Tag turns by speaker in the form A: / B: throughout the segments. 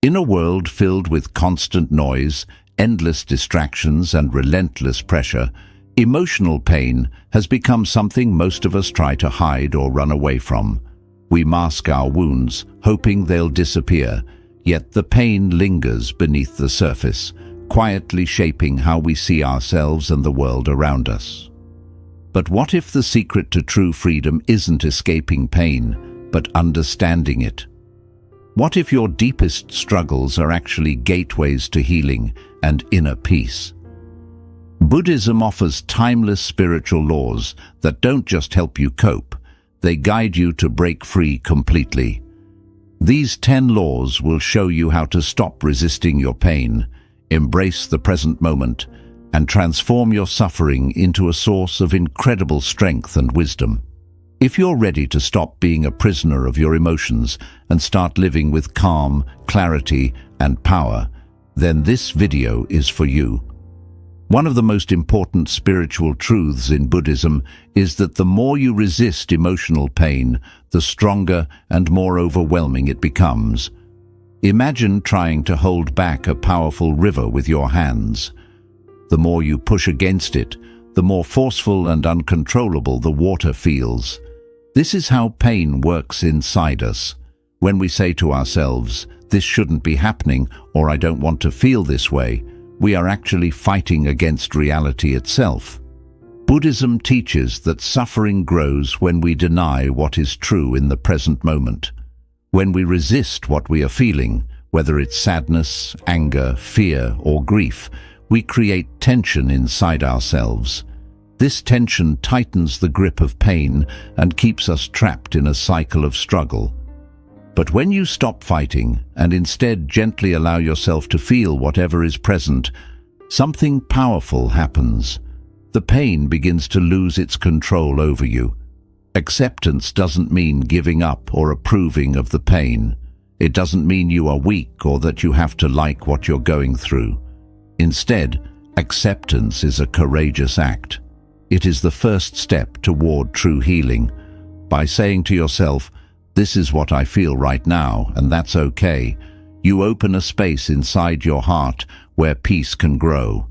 A: In a world filled with constant noise, endless distractions and relentless pressure, emotional pain has become something most of us try to hide or run away from. We mask our wounds, hoping they'll disappear, yet the pain lingers beneath the surface, quietly shaping how we see ourselves and the world around us. But what if the secret to true freedom isn't escaping pain, but understanding it? What if your deepest struggles are actually gateways to healing and inner peace? Buddhism offers timeless spiritual laws that don't just help you cope, they guide you to break free completely. These 10 laws will show you how to stop resisting your pain, embrace the present moment, and transform your suffering into a source of incredible strength and wisdom. If you're ready to stop being a prisoner of your emotions and start living with calm, clarity, and power, then this video is for you. One of the most important spiritual truths in Buddhism is that the more you resist emotional pain, the stronger and more overwhelming it becomes. Imagine trying to hold back a powerful river with your hands. The more you push against it, the more forceful and uncontrollable the water feels. This is how pain works inside us. When we say to ourselves, "This shouldn't be happening," or "I don't want to feel this way," we are actually fighting against reality itself. Buddhism teaches that suffering grows when we deny what is true in the present moment. When we resist what we are feeling, whether it's sadness, anger, fear, or grief, we create tension inside ourselves. This tension tightens the grip of pain and keeps us trapped in a cycle of struggle. But when you stop fighting and instead gently allow yourself to feel whatever is present, something powerful happens. The pain begins to lose its control over you. Acceptance doesn't mean giving up or approving of the pain. It doesn't mean you are weak or that you have to like what you're going through. Instead, acceptance is a courageous act. It is the first step toward true healing. By saying to yourself, "This is what I feel right now, and that's okay," you open a space inside your heart where peace can grow.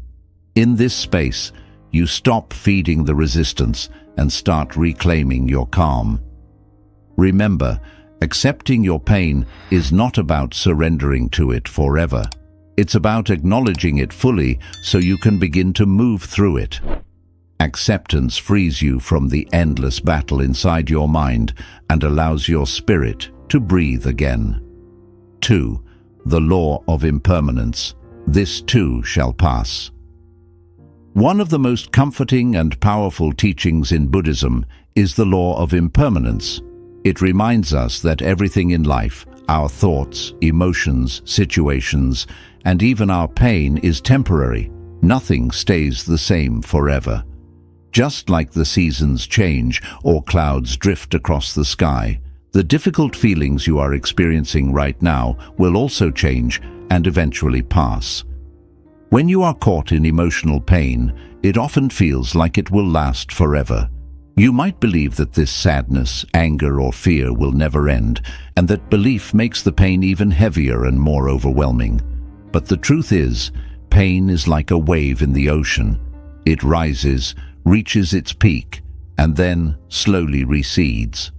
A: In this space, you stop feeding the resistance and start reclaiming your calm. Remember, accepting your pain is not about surrendering to it forever. It's about acknowledging it fully so you can begin to move through it. Acceptance frees you from the endless battle inside your mind and allows your spirit to breathe again. 2. The law of impermanence. This too shall pass. One of the most comforting and powerful teachings in Buddhism is the law of impermanence. It reminds us that everything in life, our thoughts, emotions, situations, and even our pain is temporary. Nothing stays the same forever. Just like the seasons change or clouds drift across the sky, the difficult feelings you are experiencing right now will also change and eventually pass. When you are caught in emotional pain, it often feels like it will last forever. You might believe that this sadness, anger, or fear will never end, and that belief makes the pain even heavier and more overwhelming. But the truth is, pain is like a wave in the ocean. It rises, reaches its peak, and then slowly recedes.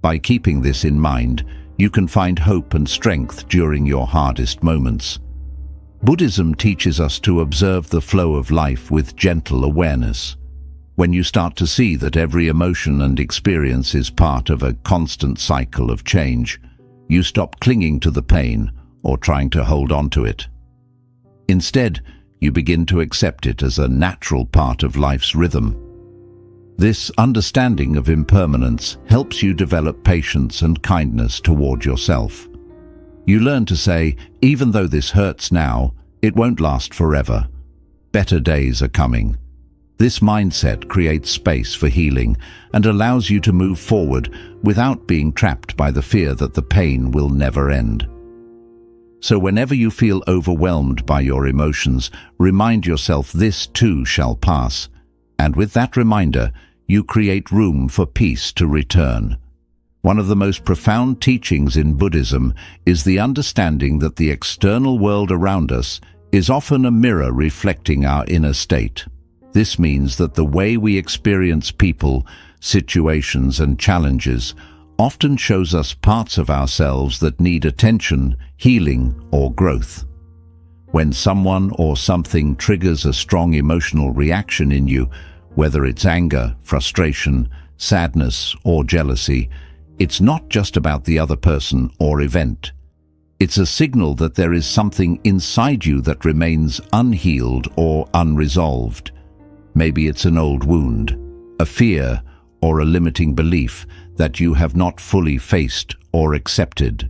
A: By keeping this in mind, you can find hope and strength during your hardest moments. Buddhism teaches us to observe the flow of life with gentle awareness. When you start to see that every emotion and experience is part of a constant cycle of change, you stop clinging to the pain or trying to hold on to it. Instead, you begin to accept it as a natural part of life's rhythm. This understanding of impermanence helps you develop patience and kindness toward yourself. You learn to say, "Even though this hurts now, it won't last forever. Better days are coming." This mindset creates space for healing and allows you to move forward without being trapped by the fear that the pain will never end. So whenever you feel overwhelmed by your emotions, remind yourself this too shall pass. And with that reminder, you create room for peace to return. One of the most profound teachings in Buddhism is the understanding that the external world around us is often a mirror reflecting our inner state. This means that the way we experience people, situations, and challenges often shows us parts of ourselves that need attention, healing, or growth. When someone or something triggers a strong emotional reaction in you, whether it's anger, frustration, sadness, or jealousy, it's not just about the other person or event. It's a signal that there is something inside you that remains unhealed or unresolved. Maybe it's an old wound, a fear, or a limiting belief that you have not fully faced or accepted.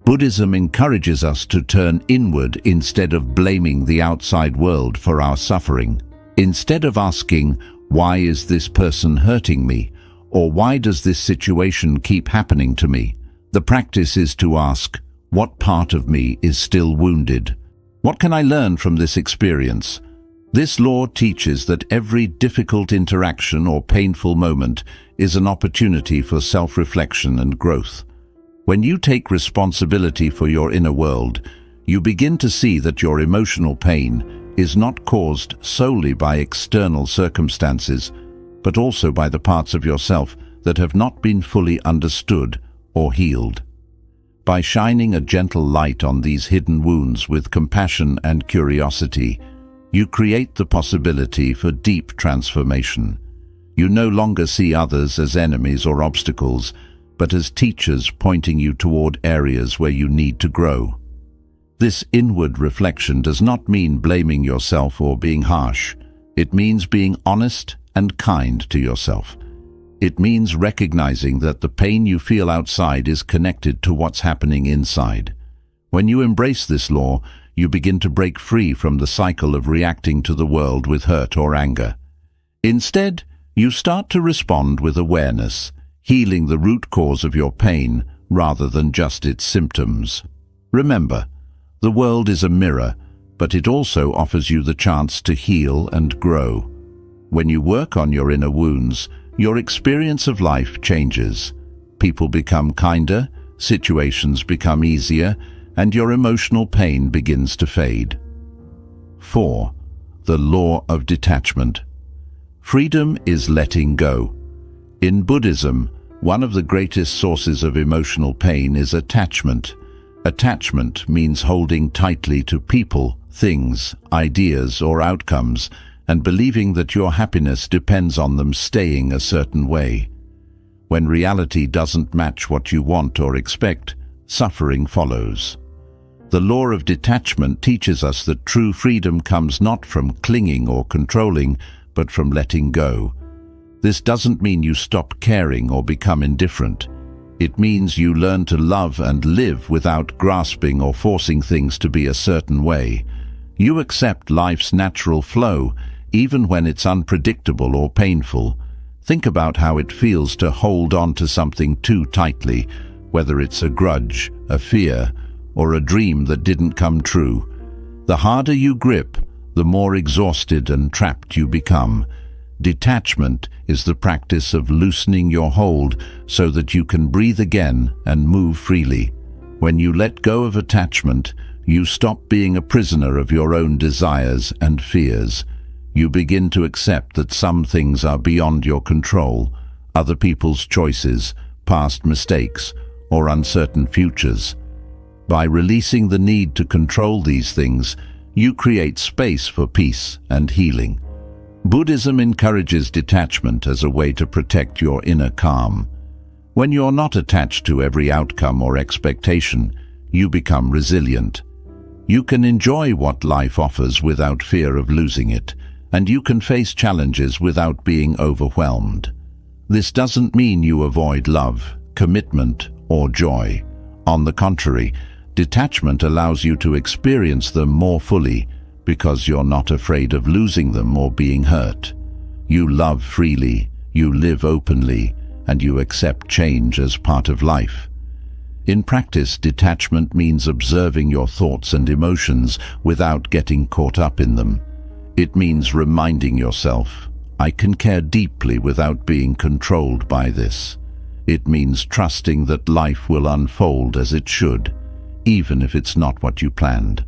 A: Buddhism encourages us to turn inward instead of blaming the outside world for our suffering. Instead of asking, "Why is this person hurting me?" or "Why does this situation keep happening to me?" the practice is to ask, "What part of me is still wounded? What can I learn from this experience?" This law teaches that every difficult interaction or painful moment is an opportunity for self-reflection and growth. When you take responsibility for your inner world, you begin to see that your emotional pain is not caused solely by external circumstances, but also by the parts of yourself that have not been fully understood or healed. By shining a gentle light on these hidden wounds with compassion and curiosity, you create the possibility for deep transformation. You no longer see others as enemies or obstacles, but as teachers pointing you toward areas where you need to grow. This inward reflection does not mean blaming yourself or being harsh. It means being honest and kind to yourself. It means recognizing that the pain you feel outside is connected to what's happening inside. When you embrace this law, you begin to break free from the cycle of reacting to the world with hurt or anger. Instead, you start to respond with awareness, healing the root cause of your pain rather than just its symptoms. Remember, the world is a mirror, but it also offers you the chance to heal and grow. When you work on your inner wounds, your experience of life changes. People become kinder, situations become easier, and your emotional pain begins to fade. 4. The law of detachment. Freedom is letting go. In Buddhism, one of the greatest sources of emotional pain is attachment. Attachment means holding tightly to people, things, ideas, or outcomes, and believing that your happiness depends on them staying a certain way. When reality doesn't match what you want or expect, suffering follows. The law of detachment teaches us that true freedom comes not from clinging or controlling, but from letting go. This doesn't mean you stop caring or become indifferent. It means you learn to love and live without grasping or forcing things to be a certain way. You accept life's natural flow, even when it's unpredictable or painful. Think about how it feels to hold on to something too tightly, whether it's a grudge, a fear, or a dream that didn't come true. The harder you grip, the more exhausted and trapped you become. Detachment is the practice of loosening your hold so that you can breathe again and move freely. When you let go of attachment, you stop being a prisoner of your own desires and fears. You begin to accept that some things are beyond your control, other people's choices, past mistakes, or uncertain futures. By releasing the need to control these things, you create space for peace and healing. Buddhism encourages detachment as a way to protect your inner calm. When you're not attached to every outcome or expectation, you become resilient. You can enjoy what life offers without fear of losing it, and you can face challenges without being overwhelmed. This doesn't mean you avoid love, commitment, or joy. On the contrary, detachment allows you to experience them more fully because you're not afraid of losing them or being hurt. You love freely, you live openly, and you accept change as part of life. In practice, detachment means observing your thoughts and emotions without getting caught up in them. It means reminding yourself, I can care deeply without being controlled by this. It means trusting that life will unfold as it should, even if it's not what you planned.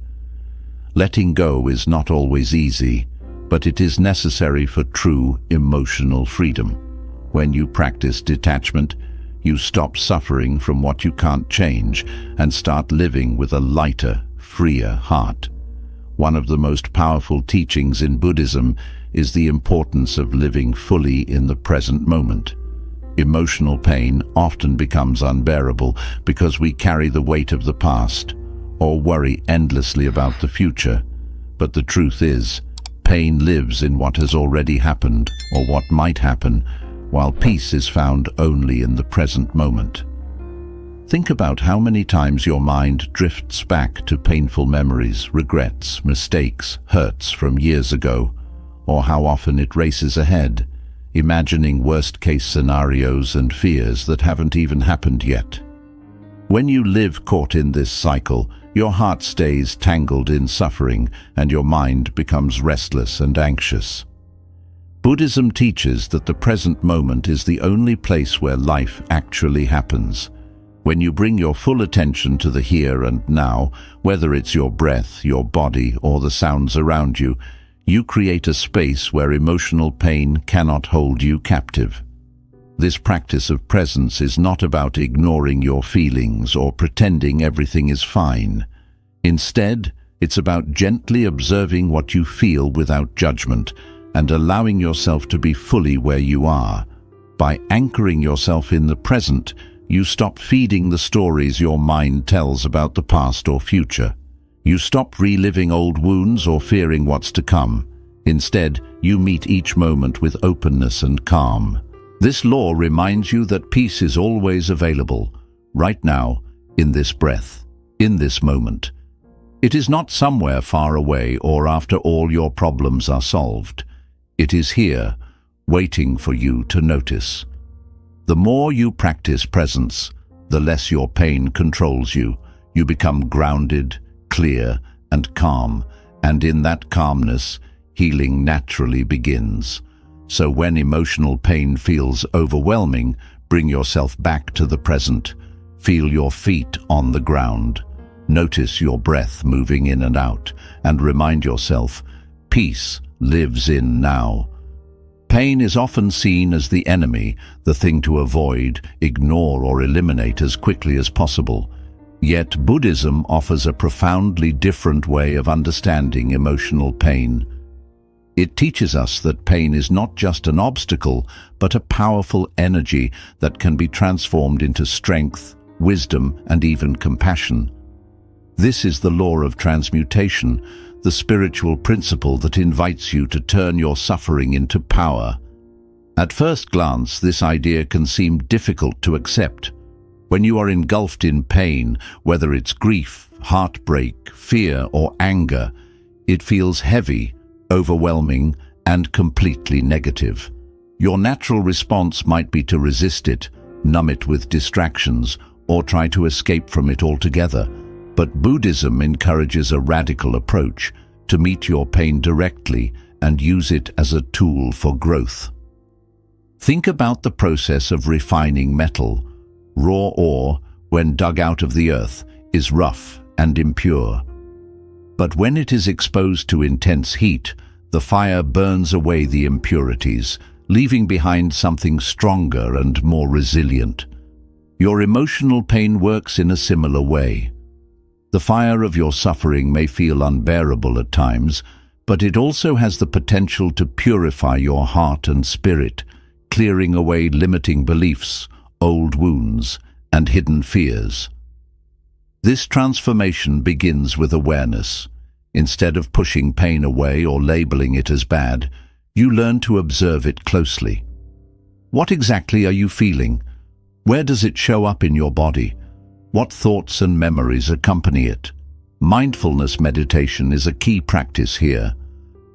A: Letting go is not always easy, but it is necessary for true emotional freedom. When you practice detachment, you stop suffering from what you can't change and start living with a lighter, freer heart. One of the most powerful teachings in Buddhism is the importance of living fully in the present moment. Emotional pain often becomes unbearable because we carry the weight of the past or worry endlessly about the future. But the truth is, pain lives in what has already happened or what might happen, while peace is found only in the present moment. Think about how many times your mind drifts back to painful memories, regrets, mistakes, hurts from years ago, or how often it races ahead, imagining worst-case scenarios and fears that haven't even happened yet. When you live caught in this cycle, your heart stays tangled in suffering and your mind becomes restless and anxious. Buddhism teaches that the present moment is the only place where life actually happens. When you bring your full attention to the here and now, whether it's your breath, your body, or the sounds around you, you create a space where emotional pain cannot hold you captive. This practice of presence is not about ignoring your feelings or pretending everything is fine. Instead, it's about gently observing what you feel without judgment and allowing yourself to be fully where you are. By anchoring yourself in the present, you stop feeding the stories your mind tells about the past or future. You stop reliving old wounds or fearing what's to come. Instead, you meet each moment with openness and calm. This law reminds you that peace is always available, right now, in this breath, in this moment. It is not somewhere far away or after all your problems are solved. It is here, waiting for you to notice. The more you practice presence, the less your pain controls you. You become grounded, clear, and calm, and in that calmness, healing naturally begins. So when emotional pain feels overwhelming, bring yourself back to the present. Feel your feet on the ground. Notice your breath moving in and out, and remind yourself, peace lives in now. Pain is often seen as the enemy, the thing to avoid, ignore, or eliminate as quickly as possible. Yet Buddhism offers a profoundly different way of understanding emotional pain. It teaches us that pain is not just an obstacle, but a powerful energy that can be transformed into strength, wisdom, and even compassion. This is the law of transmutation, the spiritual principle that invites you to turn your suffering into power. At first glance, this idea can seem difficult to accept. When you are engulfed in pain, whether it's grief, heartbreak, fear, or anger, it feels heavy, overwhelming, and completely negative. Your natural response might be to resist it, numb it with distractions, or try to escape from it altogether. But Buddhism encourages a radical approach to meet your pain directly and use it as a tool for growth. Think about the process of refining metal. Raw ore, when dug out of the earth, is rough and impure. But when it is exposed to intense heat, the fire burns away the impurities, leaving behind something stronger and more resilient. Your emotional pain works in a similar way. The fire of your suffering may feel unbearable at times, but it also has the potential to purify your heart and spirit, clearing away limiting beliefs, old wounds, and hidden fears. This transformation begins with awareness. Instead of pushing pain away or labeling it as bad, you learn to observe it closely. What exactly are you feeling? Where does it show up in your body? What thoughts and memories accompany it? Mindfulness meditation is a key practice here.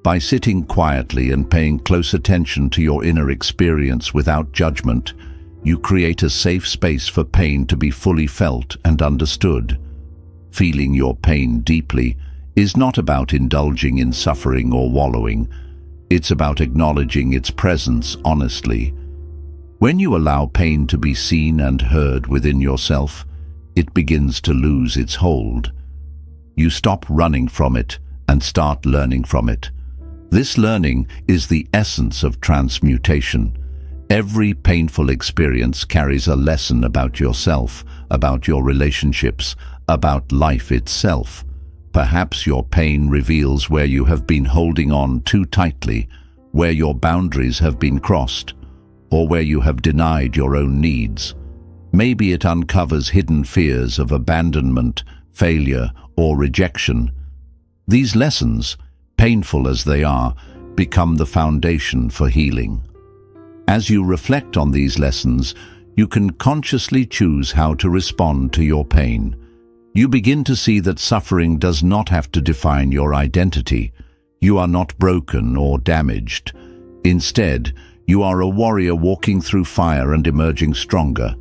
A: By sitting quietly and paying close attention to your inner experience without judgment, you create a safe space for pain to be fully felt and understood. Feeling your pain deeply is not about indulging in suffering or wallowing. It's about acknowledging its presence honestly. When you allow pain to be seen and heard within yourself, it begins to lose its hold. You stop running from it and start learning from it. This learning is the essence of transmutation. Every painful experience carries a lesson about yourself, about your relationships, about life itself. Perhaps your pain reveals where you have been holding on too tightly, where your boundaries have been crossed, or where you have denied your own needs. Maybe it uncovers hidden fears of abandonment, failure, or rejection. These lessons, painful as they are, become the foundation for healing. As you reflect on these lessons, you can consciously choose how to respond to your pain. You begin to see that suffering does not have to define your identity. You are not broken or damaged. Instead, you are a warrior walking through fire and emerging stronger.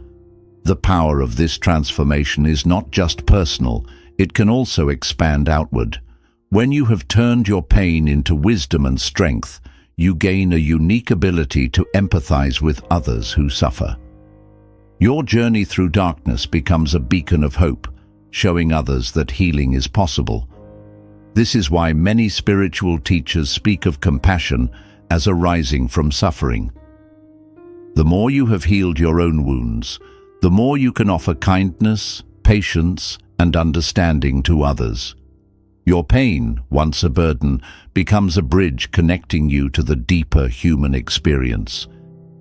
A: The power of this transformation is not just personal, it can also expand outward. When you have turned your pain into wisdom and strength, you gain a unique ability to empathize with others who suffer. Your journey through darkness becomes a beacon of hope, showing others that healing is possible. This is why many spiritual teachers speak of compassion as arising from suffering. The more you have healed your own wounds, the more you can offer kindness, patience, and understanding to others. Your pain, once a burden, becomes a bridge connecting you to the deeper human experience.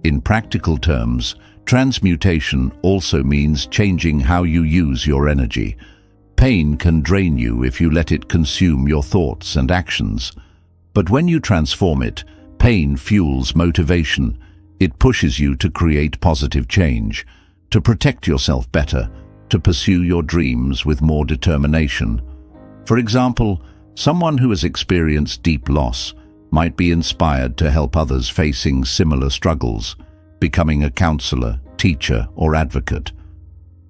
A: In practical terms, transmutation also means changing how you use your energy. Pain can drain you if you let it consume your thoughts and actions. But when you transform it, pain fuels motivation. It pushes you to create positive change, to protect yourself better, to pursue your dreams with more determination. For example, someone who has experienced deep loss might be inspired to help others facing similar struggles, becoming a counselor, teacher, or advocate.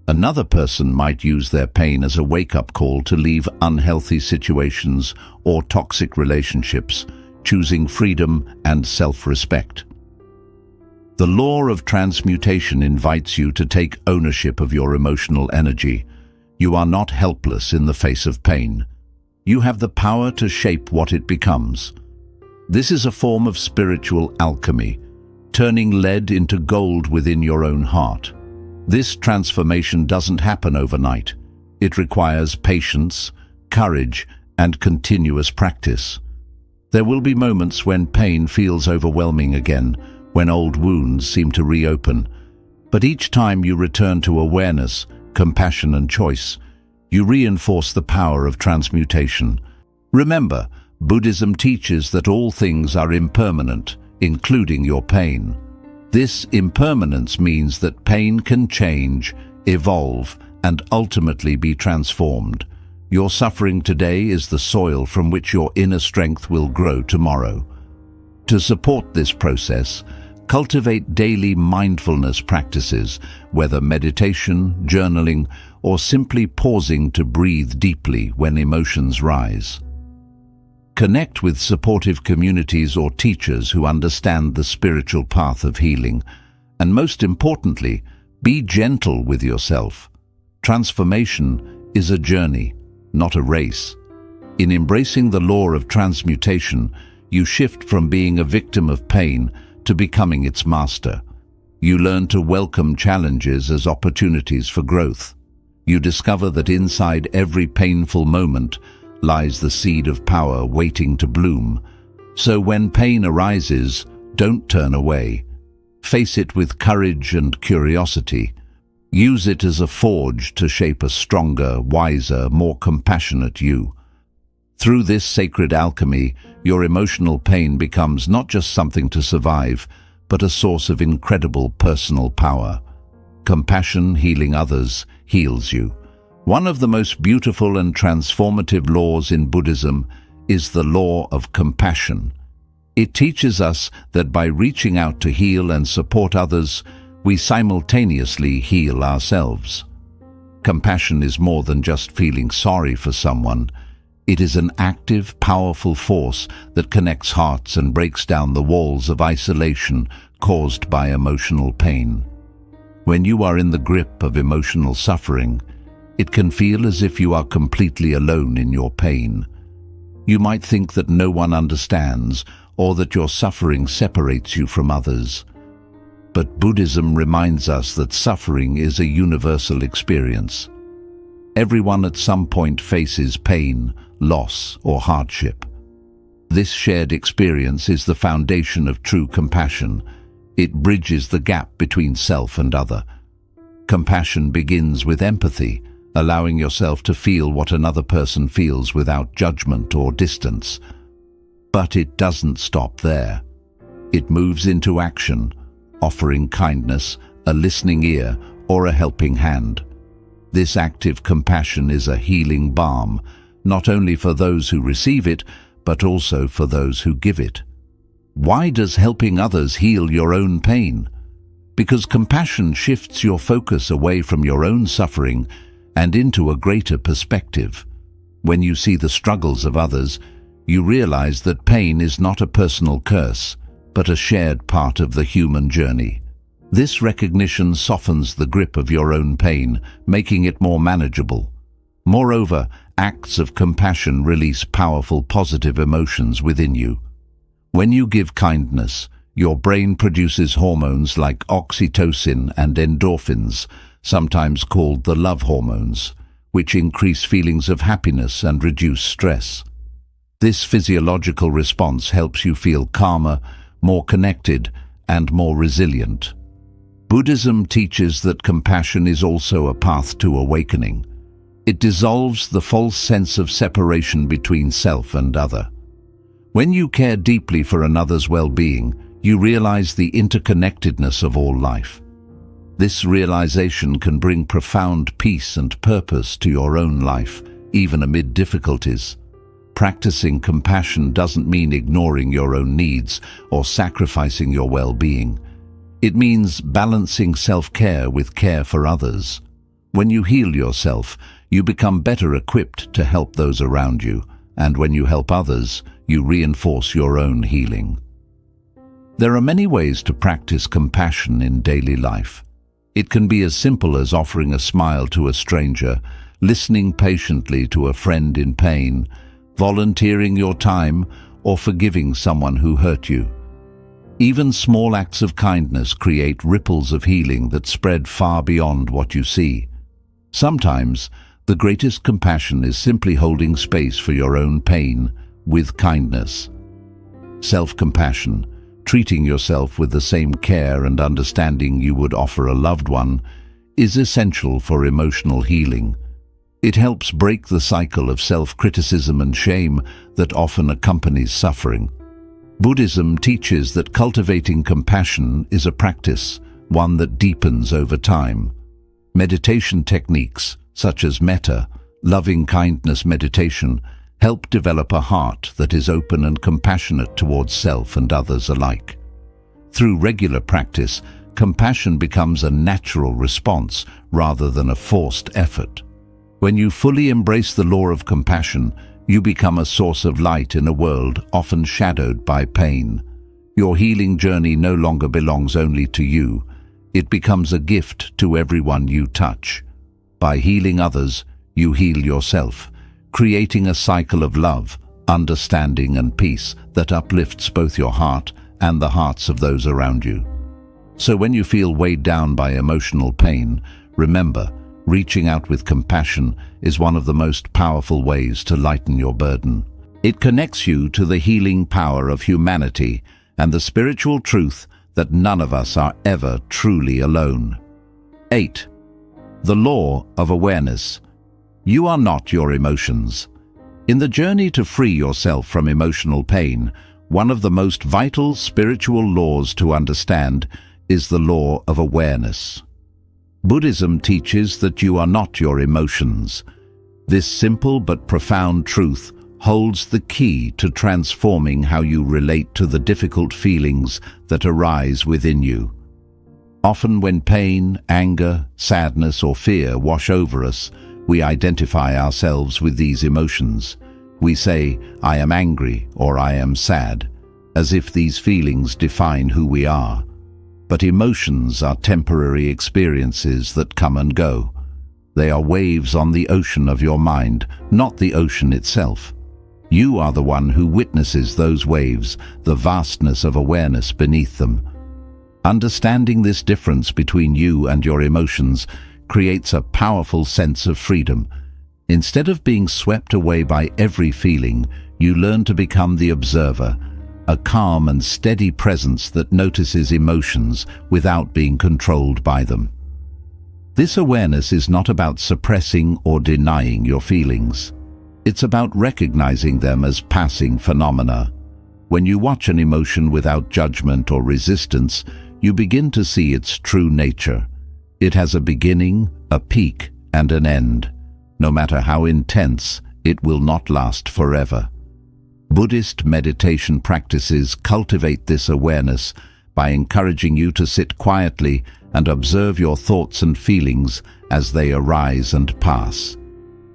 A: Another person might use their pain as a wake-up call to leave unhealthy situations or toxic relationships, choosing freedom and self-respect. The law of transmutation invites you to take ownership of your emotional energy. You are not helpless in the face of pain. You have the power to shape what it becomes. This is a form of spiritual alchemy, turning lead into gold within your own heart. This transformation doesn't happen overnight. It requires patience, courage, and continuous practice. There will be moments when pain feels overwhelming again, when old wounds seem to reopen. But each time you return to awareness, compassion, and choice, you reinforce the power of transmutation. Remember, Buddhism teaches that all things are impermanent, including your pain. This impermanence means that pain can change, evolve, and ultimately be transformed. Your suffering today is the soil from which your inner strength will grow tomorrow. To support this process, cultivate daily mindfulness practices, whether meditation, journaling, or simply pausing to breathe deeply when emotions rise. Connect with supportive communities or teachers who understand the spiritual path of healing. And most importantly, be gentle with yourself. Transformation is a journey, not a race. In embracing the law of transmutation, you shift from being a victim of pain to becoming its master. You learn to welcome challenges as opportunities for growth. You discover that inside every painful moment lies the seed of power waiting to bloom. So when pain arises, don't turn away. Face it with courage and curiosity. Use it as a forge to shape a stronger, wiser, more compassionate you. Through this sacred alchemy, your emotional pain becomes not just something to survive, but a source of incredible personal power. Compassion healing others heals you. One of the most beautiful and transformative laws in Buddhism is the law of compassion. It teaches us that by reaching out to heal and support others, we simultaneously heal ourselves. Compassion is more than just feeling sorry for someone. It is an active, powerful force that connects hearts and breaks down the walls of isolation, caused by emotional pain. When you are in the grip of emotional suffering, it can feel as if you are completely alone in your pain. You might think that no one understands or that your suffering separates you from others. But Buddhism reminds us that suffering is a universal experience. Everyone at some point faces pain, loss, or hardship. This shared experience is the foundation of true compassion. It bridges the gap between self and other. Compassion begins with empathy, allowing yourself to feel what another person feels without judgment or distance. But it doesn't stop there. It moves into action, offering kindness, a listening ear, or a helping hand. This active compassion is a healing balm, not only for those who receive it, but also for those who give it. Why does helping others heal your own pain? Because compassion shifts your focus away from your own suffering and into a greater perspective. When you see the struggles of others, you realize that pain is not a personal curse, but a shared part of the human journey. This recognition softens the grip of your own pain, making it more manageable. Moreover, acts of compassion release powerful positive emotions within you. When you give kindness, your brain produces hormones like oxytocin and endorphins, sometimes called the love hormones, which increase feelings of happiness and reduce stress. This physiological response helps you feel calmer, more connected, and more resilient. Buddhism teaches that compassion is also a path to awakening. It dissolves the false sense of separation between self and other. When you care deeply for another's well-being, you realize the interconnectedness of all life. This realization can bring profound peace and purpose to your own life, even amid difficulties. Practicing compassion doesn't mean ignoring your own needs or sacrificing your well-being. It means balancing self-care with care for others. When you heal yourself, you become better equipped to help those around you, and when you help others, you reinforce your own healing. There are many ways to practice compassion in daily life. It can be as simple as offering a smile to a stranger, listening patiently to a friend in pain, volunteering your time, or forgiving someone who hurt you. Even small acts of kindness create ripples of healing that spread far beyond what you see. Sometimes, the greatest compassion is simply holding space for your own pain with kindness. Self-compassion, treating yourself with the same care and understanding you would offer a loved one, is essential for emotional healing. It helps break the cycle of self-criticism and shame that often accompanies suffering. Buddhism teaches that cultivating compassion is a practice, one that deepens over time. Meditation techniques, such as metta, loving-kindness meditation, help develop a heart that is open and compassionate towards self and others alike. Through regular practice, compassion becomes a natural response rather than a forced effort. When you fully embrace the law of compassion, you become a source of light in a world often shadowed by pain. Your healing journey no longer belongs only to you. It becomes a gift to everyone you touch. By healing others, you heal yourself, creating a cycle of love, understanding, and peace that uplifts both your heart and the hearts of those around you. So when you feel weighed down by emotional pain, remember, reaching out with compassion is one of the most powerful ways to lighten your burden. It connects you to the healing power of humanity and the spiritual truth that none of us are ever truly alone. 8. The law of awareness. You are not your emotions. In the journey to free yourself from emotional pain, one of the most vital spiritual laws to understand is the law of awareness. Buddhism teaches that you are not your emotions. This simple but profound truth holds the key to transforming how you relate to the difficult feelings that arise within you. Often when pain, anger, sadness, or fear wash over us, we identify ourselves with these emotions. We say, "I am angry," or "I am sad," as if these feelings define who we are. But emotions are temporary experiences that come and go. They are waves on the ocean of your mind, not the ocean itself. You are the one who witnesses those waves, the vastness of awareness beneath them. Understanding this difference between you and your emotions creates a powerful sense of freedom. Instead of being swept away by every feeling, you learn to become the observer, a calm and steady presence that notices emotions without being controlled by them. This awareness is not about suppressing or denying your feelings. It's about recognizing them as passing phenomena. When you watch an emotion without judgment or resistance, you begin to see its true nature. It has a beginning, a peak, and an end. No matter how intense, it will not last forever. Buddhist meditation practices cultivate this awareness by encouraging you to sit quietly and observe your thoughts and feelings as they arise and pass.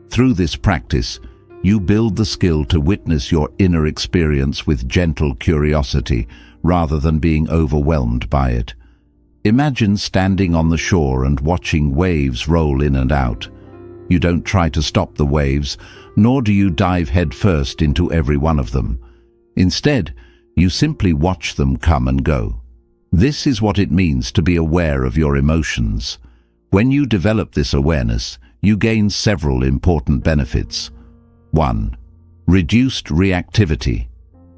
A: Through this practice, you build the skill to witness your inner experience with gentle curiosity rather than being overwhelmed by it. Imagine standing on the shore and watching waves roll in and out. You don't try to stop the waves, nor do you dive headfirst into every one of them. Instead, you simply watch them come and go. This is what it means to be aware of your emotions. When you develop this awareness, you gain several important benefits. 1. Reduced reactivity.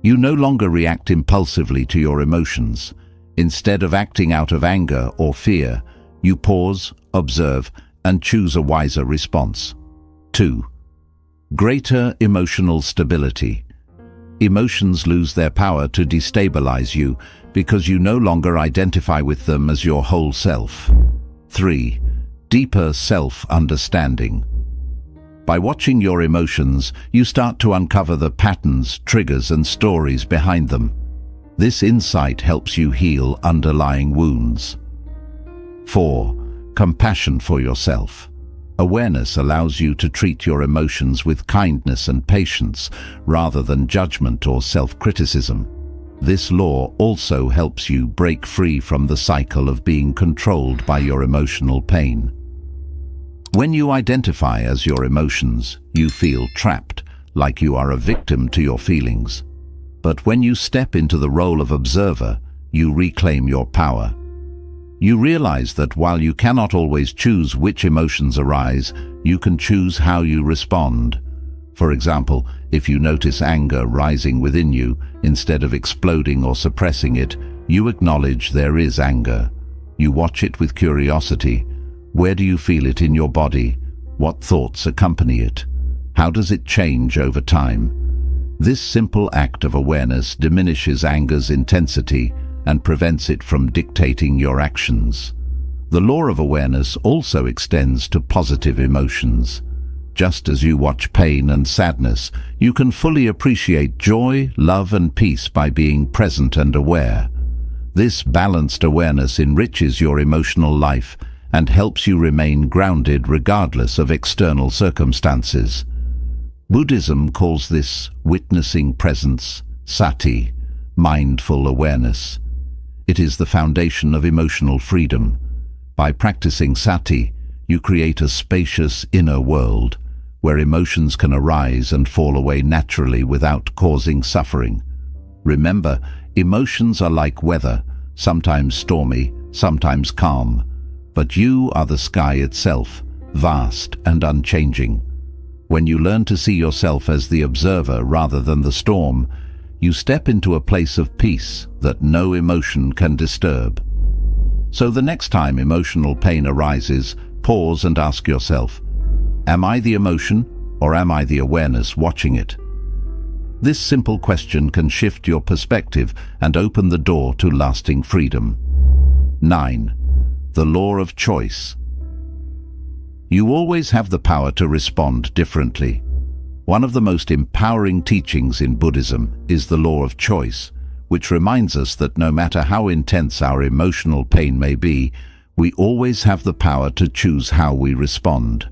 A: You no longer react impulsively to your emotions. Instead of acting out of anger or fear, you pause, observe, and choose a wiser response. 2. Greater emotional stability. Emotions lose their power to destabilize you because you no longer identify with them as your whole self. 3. Deeper self-understanding. By watching your emotions, you start to uncover the patterns, triggers, and stories behind them. This insight helps you heal underlying wounds. 4. Compassion for yourself. Awareness allows you to treat your emotions with kindness and patience rather than judgment or self-criticism. This law also helps you break free from the cycle of being controlled by your emotional pain. When you identify as your emotions, you feel trapped, like you are a victim to your feelings. But when you step into the role of observer, you reclaim your power. You realize that while you cannot always choose which emotions arise, you can choose how you respond. For example, if you notice anger rising within you, instead of exploding or suppressing it, you acknowledge there is anger. You watch it with curiosity. Where do you feel it in your body? What thoughts accompany it? How does it change over time? This simple act of awareness diminishes anger's intensity and prevents it from dictating your actions. The law of awareness also extends to positive emotions. Just as you watch pain and sadness, you can fully appreciate joy, love, and peace by being present and aware. This balanced awareness enriches your emotional life and helps you remain grounded regardless of external circumstances. Buddhism calls this witnessing presence, sati, mindful awareness. It is the foundation of emotional freedom. By practicing sati, you create a spacious inner world where emotions can arise and fall away naturally without causing suffering. Remember, emotions are like weather, sometimes stormy, sometimes calm. But you are the sky itself, vast and unchanging. When you learn to see yourself as the observer rather than the storm, you step into a place of peace that no emotion can disturb. So the next time emotional pain arises, pause and ask yourself, am I the emotion or am I the awareness watching it? This simple question can shift your perspective and open the door to lasting freedom. 9. The law of choice. You always have the power to respond differently. One of the most empowering teachings in Buddhism is the law of choice, which reminds us that no matter how intense our emotional pain may be, we always have the power to choose how we respond.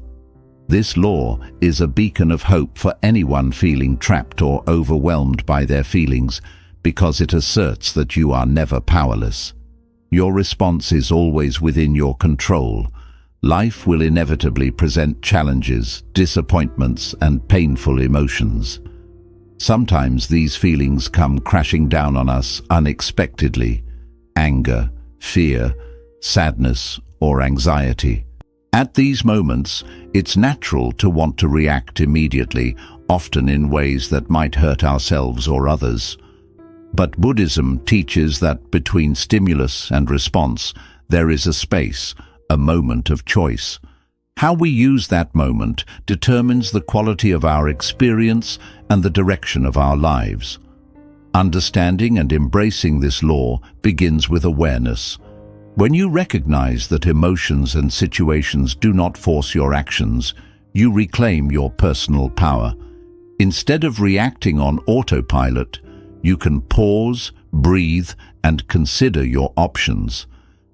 A: This law is a beacon of hope for anyone feeling trapped or overwhelmed by their feelings, because it asserts that you are never powerless. Your response is always within your control. Life will inevitably present challenges, disappointments, and painful emotions. Sometimes these feelings come crashing down on us unexpectedly: anger, fear, sadness, or anxiety. At these moments, it's natural to want to react immediately, often in ways that might hurt ourselves or others. But Buddhism teaches that between stimulus and response, there is a space, a moment of choice. How we use that moment determines the quality of our experience and the direction of our lives. Understanding and embracing this law begins with awareness. When you recognize that emotions and situations do not force your actions, you reclaim your personal power. Instead of reacting on autopilot, you can pause, breathe, and consider your options.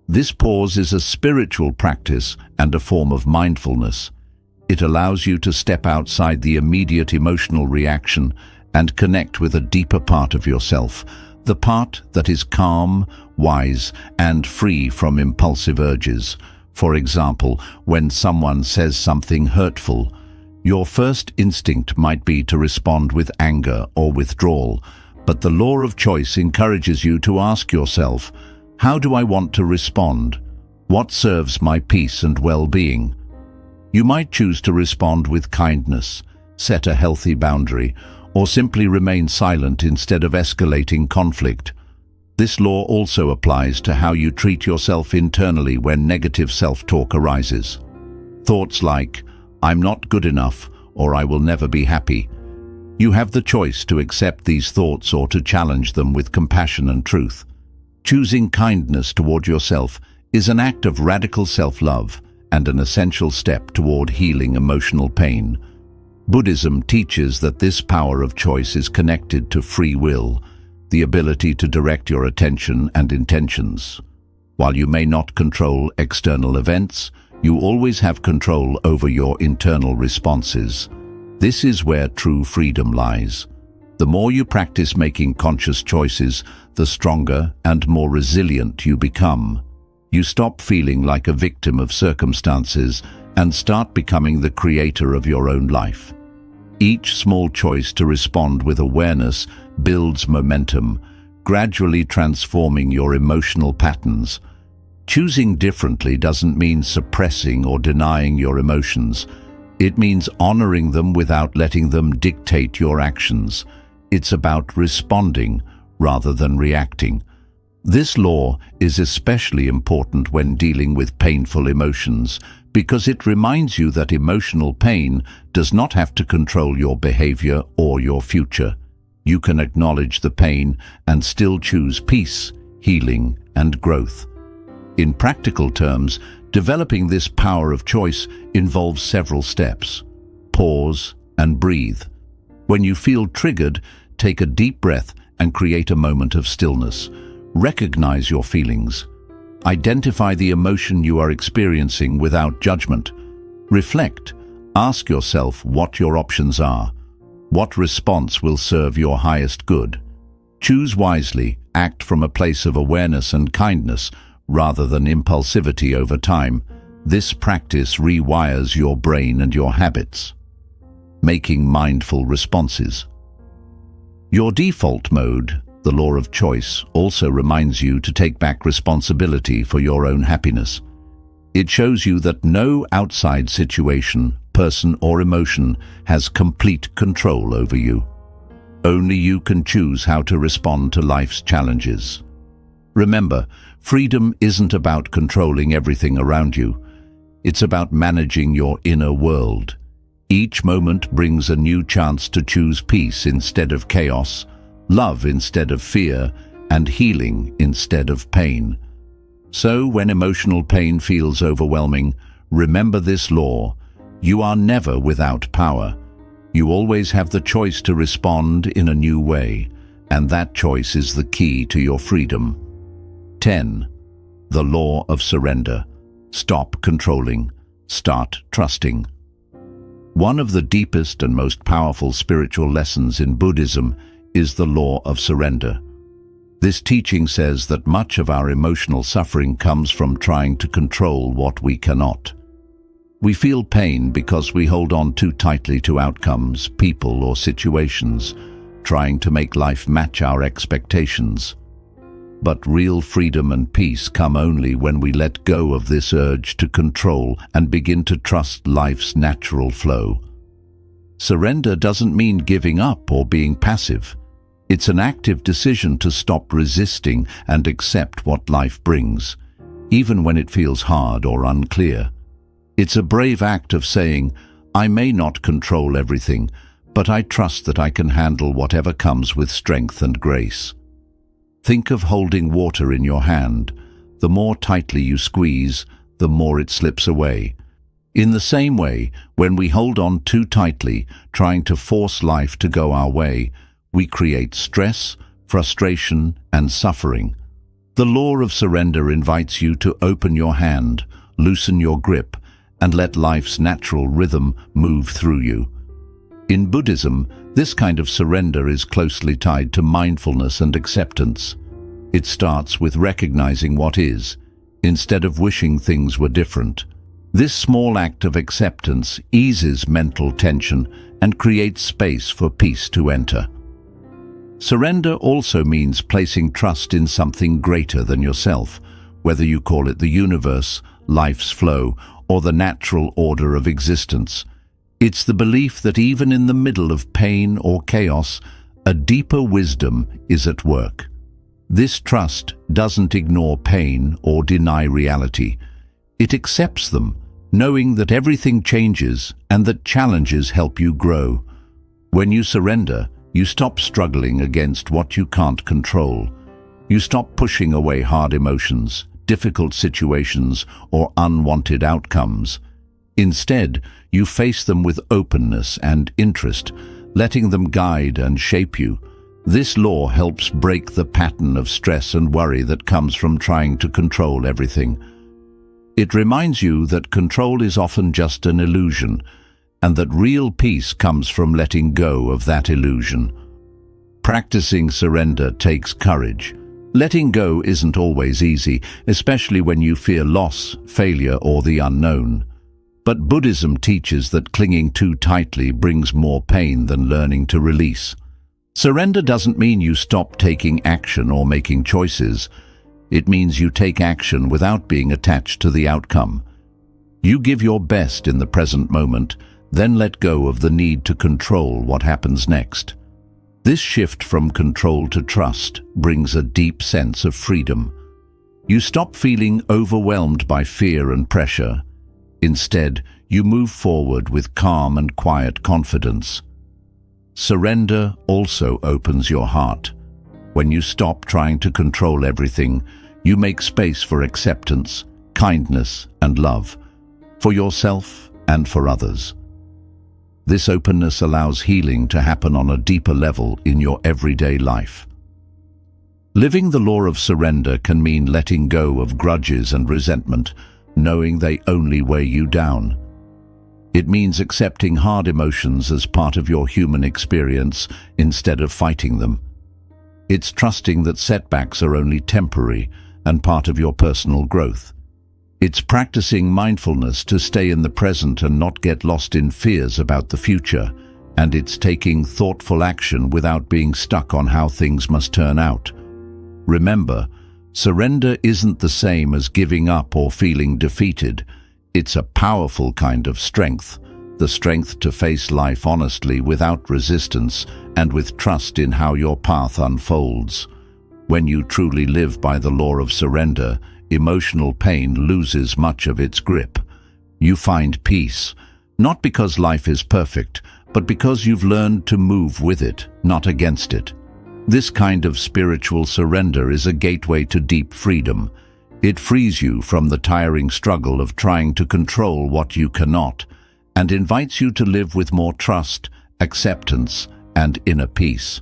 A: This pause is a spiritual practice and a form of mindfulness. It allows you to step outside the immediate emotional reaction and connect with a deeper part of yourself, the part that is calm, wise, and free from impulsive urges. For example, when someone says something hurtful, your first instinct might be to respond with anger or withdrawal, but the law of choice encourages you to ask yourself, how do I want to respond? What serves my peace and well-being? You might choose to respond with kindness, set a healthy boundary, or simply remain silent instead of escalating conflict. This law also applies to how you treat yourself internally when negative self-talk arises. Thoughts like, "I'm not good enough," or "I will never be happy." You have the choice to accept these thoughts or to challenge them with compassion and truth. Choosing kindness toward yourself is an act of radical self-love and an essential step toward healing emotional pain. Buddhism teaches that this power of choice is connected to free will, the ability to direct your attention and intentions. While you may not control external events, you always have control over your internal responses. This is where true freedom lies. The more you practice making conscious choices, the stronger and more resilient you become. You stop feeling like a victim of circumstances and start becoming the creator of your own life. Each small choice to respond with awareness builds momentum, gradually transforming your emotional patterns. Choosing differently doesn't mean suppressing or denying your emotions. It means honoring them without letting them dictate your actions. It's about responding rather than reacting. This law is especially important when dealing with painful emotions because it reminds you that emotional pain does not have to control your behavior or your future. You can acknowledge the pain and still choose peace, healing, and growth. In practical terms, developing this power of choice involves several steps. Pause and breathe. When you feel triggered, take a deep breath and create a moment of stillness. Recognize your feelings. Identify the emotion you are experiencing without judgment. Reflect. Ask yourself what your options are. What response will serve your highest good? Choose wisely. Act from a place of awareness and kindness rather than impulsivity over time. This practice rewires your brain and your habits. Making mindful responses. Your default mode, the law of choice, also reminds you to take back responsibility for your own happiness. It shows you that no outside situation, person, or emotion has complete control over you. Only you can choose how to respond to life's challenges. Remember, freedom isn't about controlling everything around you. It's about managing your inner world. Each moment brings a new chance to choose peace instead of chaos, love instead of fear, and healing instead of pain. So when emotional pain feels overwhelming, remember this law. You are never without power. You always have the choice to respond in a new way, and that choice is the key to your freedom. 10. The law of surrender. Stop controlling. Start trusting. One of the deepest and most powerful spiritual lessons in Buddhism is the law of surrender. This teaching says that much of our emotional suffering comes from trying to control what we cannot. We feel pain because we hold on too tightly to outcomes, people, or situations, trying to make life match our expectations. But real freedom and peace come only when we let go of this urge to control and begin to trust life's natural flow. Surrender doesn't mean giving up or being passive. It's an active decision to stop resisting and accept what life brings, even when it feels hard or unclear. It's a brave act of saying, I may not control everything, but I trust that I can handle whatever comes with strength and grace. Think of holding water in your hand. The more tightly you squeeze, the more it slips away. In the same way, when we hold on too tightly, trying to force life to go our way, we create stress, frustration, and suffering. The law of surrender invites you to open your hand, loosen your grip, and let life's natural rhythm move through you. In Buddhism, this kind of surrender is closely tied to mindfulness and acceptance. It starts with recognizing what is, instead of wishing things were different. This small act of acceptance eases mental tension and creates space for peace to enter. Surrender also means placing trust in something greater than yourself, whether you call it the universe, life's flow, or the natural order of existence. It's the belief that even in the middle of pain or chaos, a deeper wisdom is at work. This trust doesn't ignore pain or deny reality. It accepts them, knowing that everything changes and that challenges help you grow. When you surrender, you stop struggling against what you can't control. You stop pushing away hard emotions, difficult situations, or unwanted outcomes. Instead, you face them with openness and interest, letting them guide and shape you. This law helps break the pattern of stress and worry that comes from trying to control everything. It reminds you that control is often just an illusion, and that real peace comes from letting go of that illusion. Practicing surrender takes courage. Letting go isn't always easy, especially when you fear loss, failure, or the unknown. But Buddhism teaches that clinging too tightly brings more pain than learning to release. Surrender doesn't mean you stop taking action or making choices. It means you take action without being attached to the outcome. You give your best in the present moment, then let go of the need to control what happens next. This shift from control to trust brings a deep sense of freedom. You stop feeling overwhelmed by fear and pressure. Instead, you move forward with calm and quiet confidence. Surrender also opens your heart. When you stop trying to control everything, you make space for acceptance, kindness, and love, for yourself and for others. This openness allows healing to happen on a deeper level in your everyday life. Living the law of surrender can mean letting go of grudges and resentment, knowing they only weigh you down. It means accepting hard emotions as part of your human experience instead of fighting them. It's trusting that setbacks are only temporary and part of your personal growth. It's practicing mindfulness to stay in the present and not get lost in fears about the future. And it's taking thoughtful action without being stuck on how things must turn out. Remember, surrender isn't the same as giving up or feeling defeated. It's a powerful kind of strength, the strength to face life honestly without resistance and with trust in how your path unfolds. When you truly live by the law of surrender, emotional pain loses much of its grip. You find peace, not because life is perfect, but because you've learned to move with it, not against it. This kind of spiritual surrender is a gateway to deep freedom. It frees you from the tiring struggle of trying to control what you cannot, and invites you to live with more trust, acceptance, and inner peace.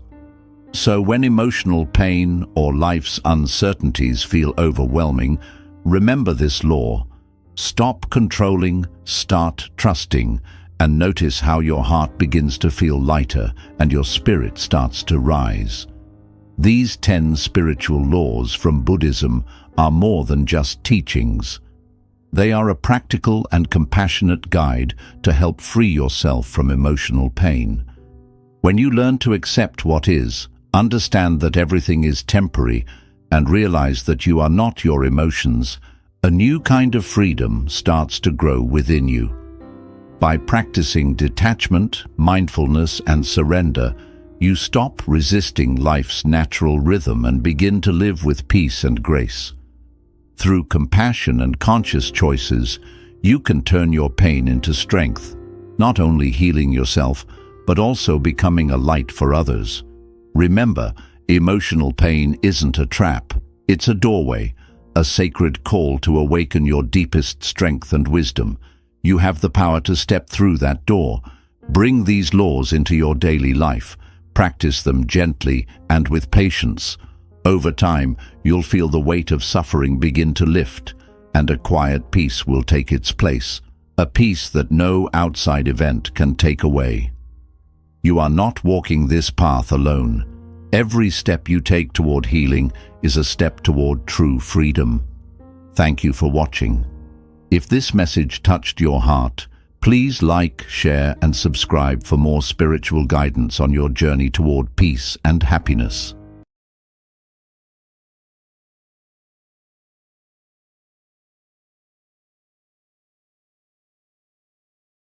A: So when emotional pain or life's uncertainties feel overwhelming, remember this law. Stop controlling, start trusting, and notice how your heart begins to feel lighter and your spirit starts to rise. These 10 spiritual laws from Buddhism are more than just teachings. They are a practical and compassionate guide to help free yourself from emotional pain. When you learn to accept what is, understand that everything is temporary, and realize that you are not your emotions, a new kind of freedom starts to grow within you. By practicing detachment, mindfulness, and surrender, you stop resisting life's natural rhythm and begin to live with peace and grace. Through compassion and conscious choices, you can turn your pain into strength, not only healing yourself, but also becoming a light for others. Remember, emotional pain isn't a trap, it's a doorway, a sacred call to awaken your deepest strength and wisdom. You have the power to step through that door. Bring these laws into your daily life. Practice them gently and with patience. Over time, you'll feel the weight of suffering begin to lift, and a quiet peace will take its place, a peace that no outside event can take away. You are not walking this path alone. Every step you take toward healing is a step toward true freedom. Thank you for watching. If this message touched your heart, please like, share, and subscribe for more spiritual guidance on your journey toward peace and happiness.